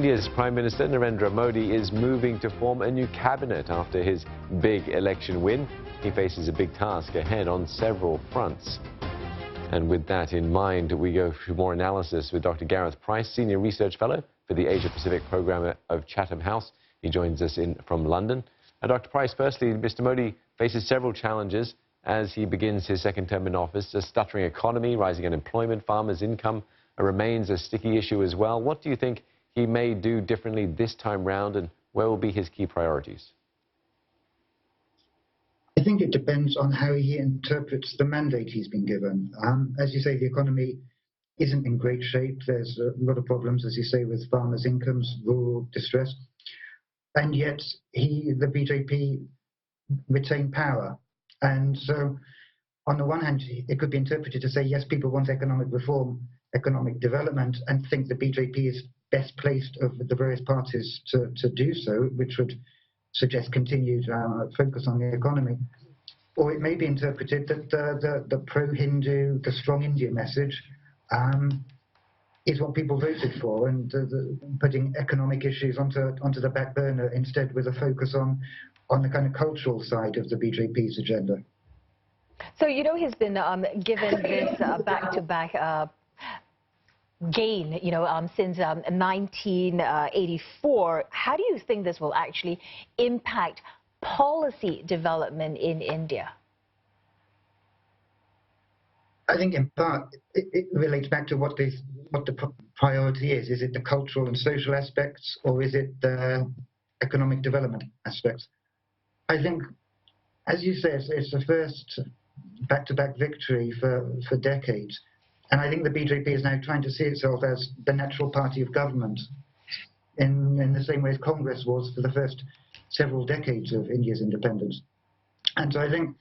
India's Prime Minister Narendra Modi is moving to form a new cabinet after his big election win. He faces a big task ahead on several fronts. And with that in mind, we go through more analysis with Dr. Gareth Price, Senior Research Fellow for the Asia-Pacific Programme of Chatham House. He joins us from London. Dr. Price, firstly, Mr. Modi faces several challenges as he begins his second term in office. A stuttering economy, rising unemployment, farmers' income remains a sticky issue as well. What do you think he may do differently this time round, and where will be his key priorities? I think it depends on how he interprets the mandate he's been given. As you say, the economy isn't in great shape. There's a lot of problems, as you say, with farmers' incomes, rural distress. And yet the BJP retain power. And so, on the one hand, it could be interpreted to say, yes, people want economic reform, economic development, and think the BJP is best placed of the various parties to do so, which would suggest continued focus on the economy. Or it may be interpreted that the pro-Hindu, the strong India message is what people voted for, and putting economic issues onto the back burner instead, with a focus on the kind of cultural side of the BJP's agenda. So, you know, he's been given this back-to-back gain, since 1984. How do you think this will actually impact policy development in India? I think in part it relates back to what the priority is. Is it the cultural and social aspects, or is it the economic development aspects? I think, as you say, it's the first back-to-back victory for decades. And I think the BJP is now trying to see itself as the natural party of government in the same way as Congress was for the first several decades of India's independence. And so I think,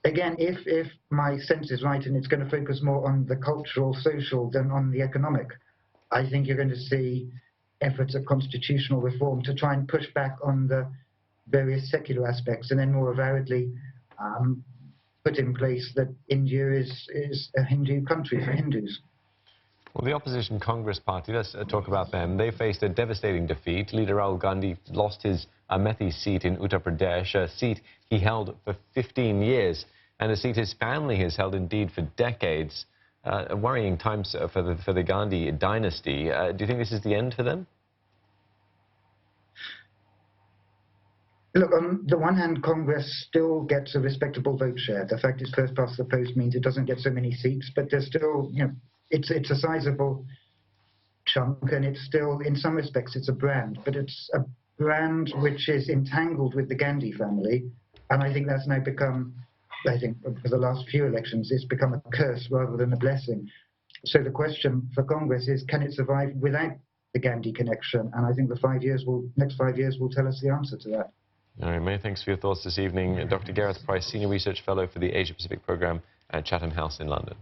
again, if my sense is right and it's going to focus more on the cultural, social than on the economic, I think you're going to see efforts at constitutional reform to try and push back on the various secular aspects, and then more avowedly put in place that India is a Hindu country for Hindus. Well, the opposition Congress Party, let's talk about them. They faced a devastating defeat. Leader Rahul Gandhi lost his Amethi seat in Uttar Pradesh, a seat he held for 15 years, and a seat his family has held indeed for decades. Worrying times for the Gandhi dynasty. Do you think this is the end for them? Look, on the one hand, Congress still gets a respectable vote share. The fact it's first past the post means it doesn't get so many seats, but there's still, it's a sizable chunk, and it's still, in some respects, it's a brand, but it's a brand which is entangled with the Gandhi family, and I think that's now become, I think, for the last few elections, it's become a curse rather than a blessing. So the question for Congress is, can it survive without the Gandhi connection? And I think the next 5 years will tell us the answer to that. All right, many thanks for your thoughts this evening. Dr. Gareth Price, Senior Research Fellow for the Asia-Pacific Programme at Chatham House in London.